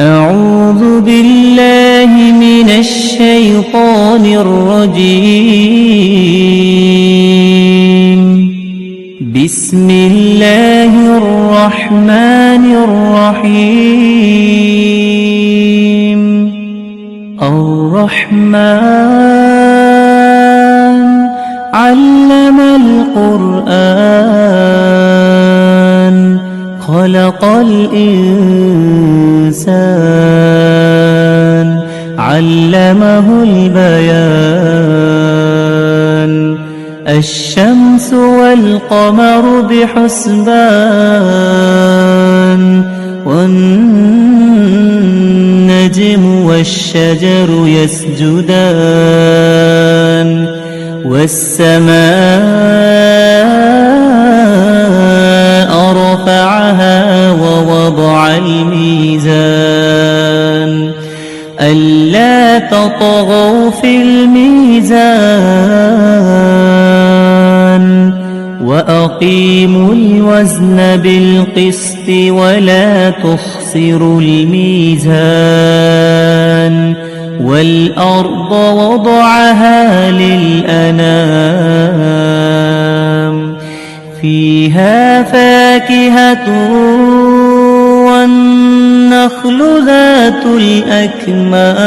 أعوذ بالله من الشيطان الرجيم. بسم الله الرحمن الرحيم. الرحمن علم القرآن خلق الإنسان علمه البيان. الشمس والقمر بحسبان والنجم والشجر يسجدان والسماء رفعها ووضع الميزان ألا تطغوا في الميزان وأقيموا الوزن بالقسط ولا تخسروا الميزان والأرض وضعها للأنام فيها فاكهة والنخل ذات الأكمام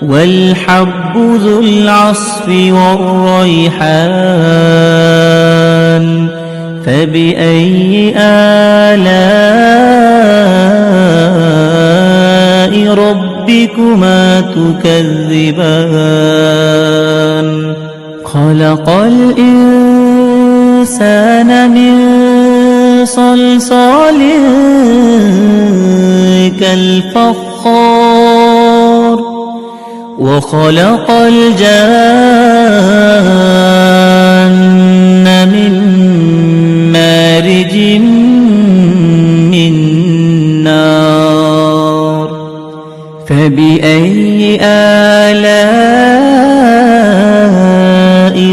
والحب ذو العصف والريحان فبأي آلاء ربكما تكذبان. خلق الإنسان من صلصال كالفخار وخلق الجان من مارج من نار فبأي آلاء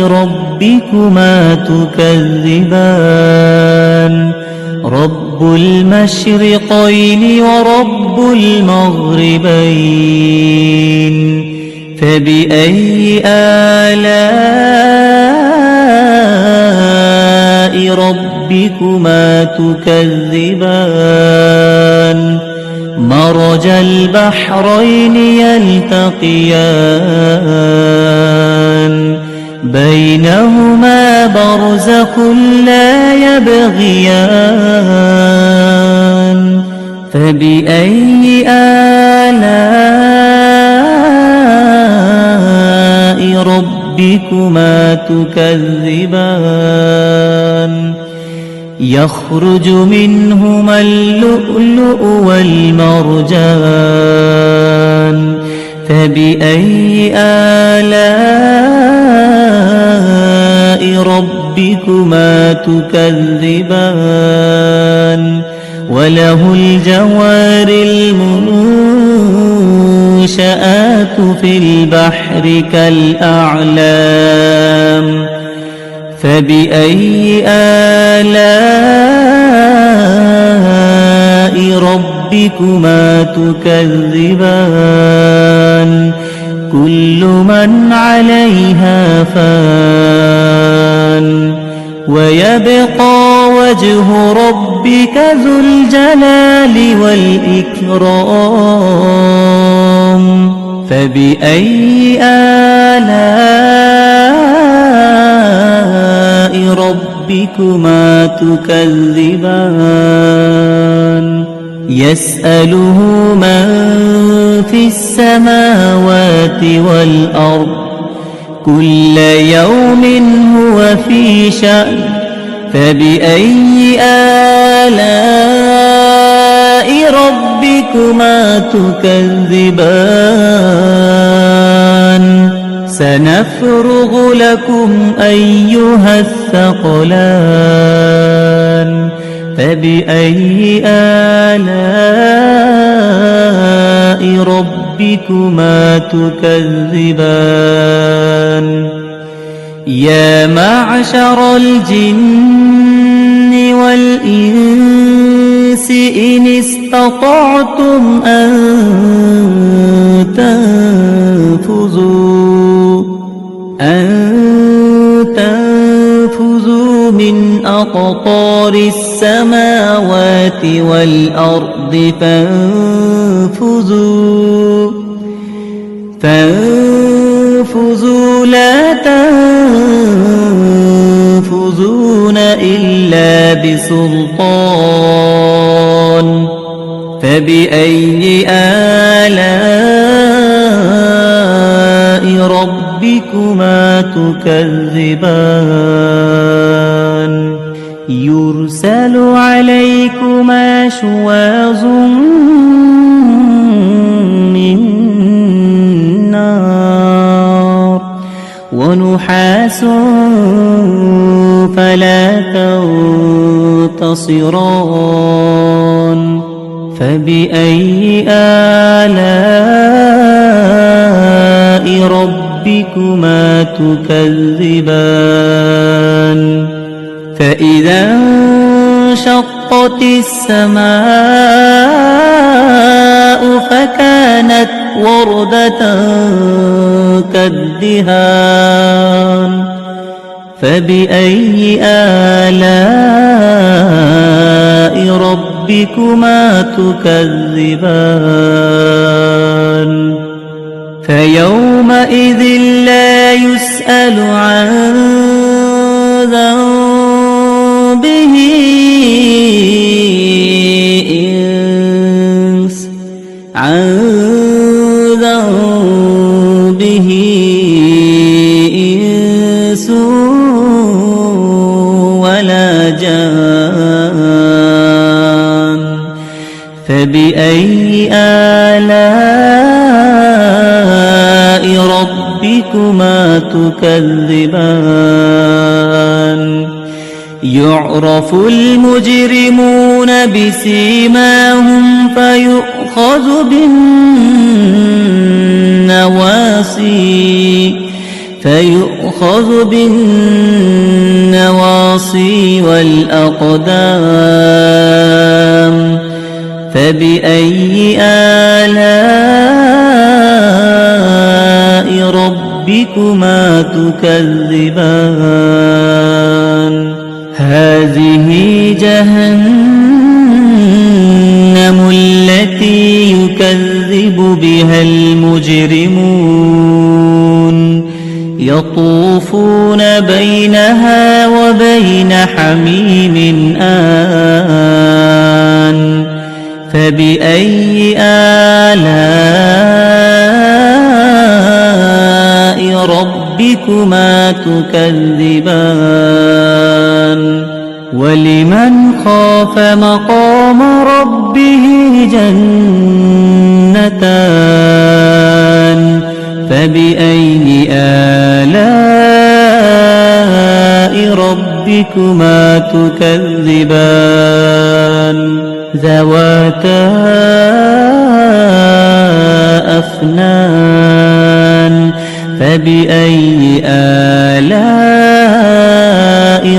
ربكما تكذبان. رب المشرقين ورب المغربين فبأي آلاء ربكما تكذبان. مرج البحرين يلتقيان بينهما برزخ لا يبغيان فبأي آلاء ربكما تكذبان. يخرج منهما اللؤلؤ والمرجان فبأي آلاء ربكما تكذبان. وله الجوار المنشآت في البحر كالأعلام فبأي آلاء ربكما تكذبان. كل من عليها فان ويبقى وجه ربك ذو الجلال والإكرام فبأي آلاء ربكما تكذبان. يسأله من في السماوات والأرض كل يوم هو في شأن فبأي آلاء ربكما تكذبان. سنفرغ لكم أيها الثقلان فبأي آلاء ربكما تكذبان. يا معشر الجن والإنس الإنس إن استطعتم أن تنفذوا من أقطار السماوات والأرض فانفذوا لا تنفذون إلا بسلطان فبأي آلاء ربكما تكذبان يرسل عليكما شواظ من نار ونحاس فلا تنتصران فبأي آلاء ربكما تكذبان فإذا انشقت السماء فكانت وردة كالدهان فبأي آلاء ربكما تكذبان فيومئذ لا يسأل عن ذنبه إنس ولا جان فبأي آلاء ربكما تكذبان يعرف المجرمون بسيماهم فيؤخذ بالنواصي والأقدام فبأي آلاء ربكما تكذبان هذه جهنم التي يكذب بها المجرمون يطوفون بينها وبين حميم آن فبأي آلاء ربكما تكذبان ولمن خاف مقام ربه جنتان فبأي آلاء ربكما تكذبان ذواتا أفنان فبأي آلاء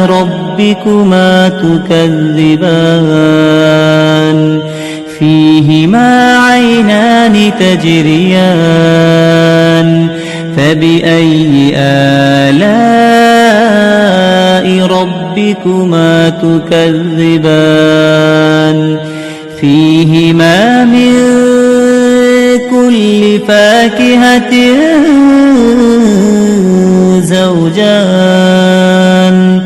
ربكما تكذبان فيهما عينان تجريان فبأي آلاء ربكما تكذبان فيهما من كل فاكهة زوجان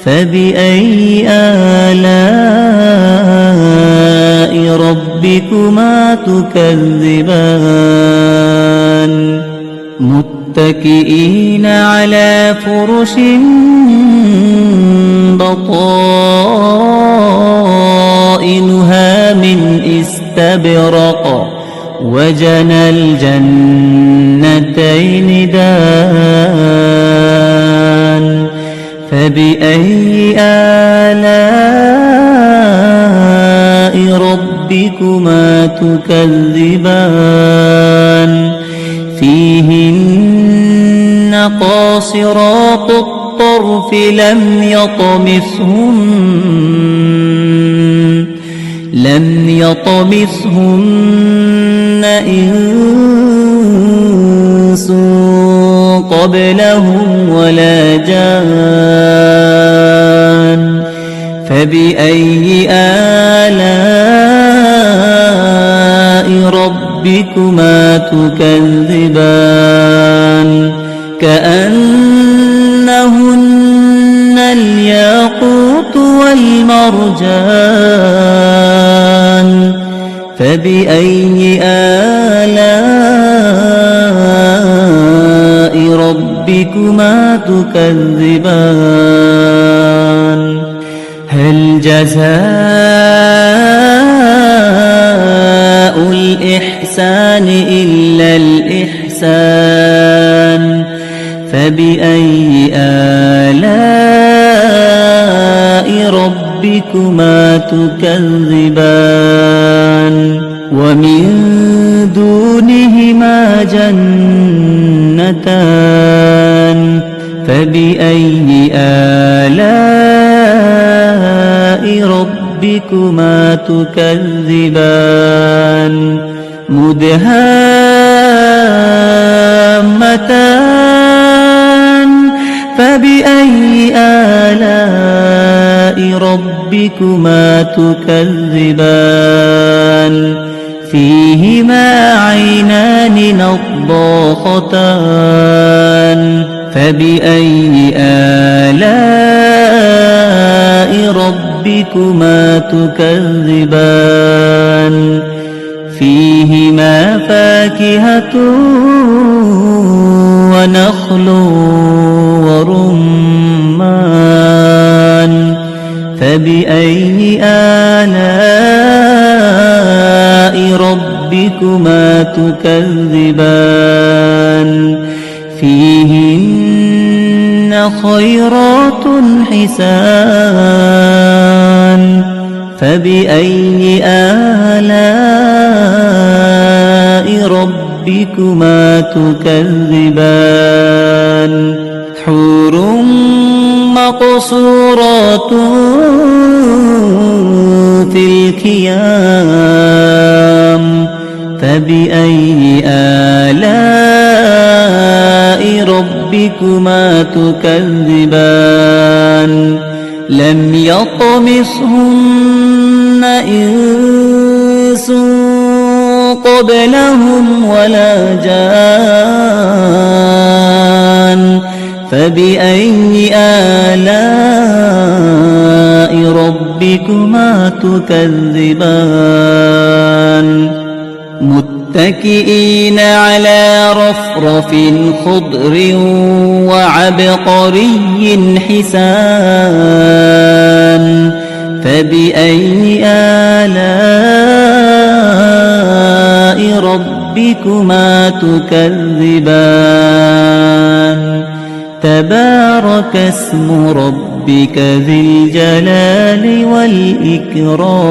فبأي آلاء ربكما تكذبان متكئين على فرش بطائنها من استبرق وجنى الجنتين دان فبأي آلاء ربكما تكذبان فيهن قاصرات الطرف لم لم يطمثهن إنس قبلهم ولا جان فبأي آلاء ربكما تكذبان كأنهن الياقوت والمرجان فبأي آلاء ربكما تكذبان هل جزاء الإحسان إلا الإحسان فبأي آلاء ربكما تكذبان ومن دونهما جنتان فبأي آلاء ربكما تكذبان مدهامتان فبأي آلاء ربكما تكذبان فيهما عينان نضاختان فبأي آلاء ربكما تكذبان فيهما فاكهة ونخل ورمان فبأي آلاء ربكما تكذبان فيهن خيرات حسان فبأي آلاء ربكما تكذبان حور مقصورات في الخيام فبأي آلاء ربكما تكذبان لم يطمثهن إنس قبلهم ولا جان فبأي آلاء ربكما تكذبان متكئين على رفرف خضر وعبقري حسان فبأي آلاء ربكما تكذبان تبارك اسم ربك ذي الجلال والإكرام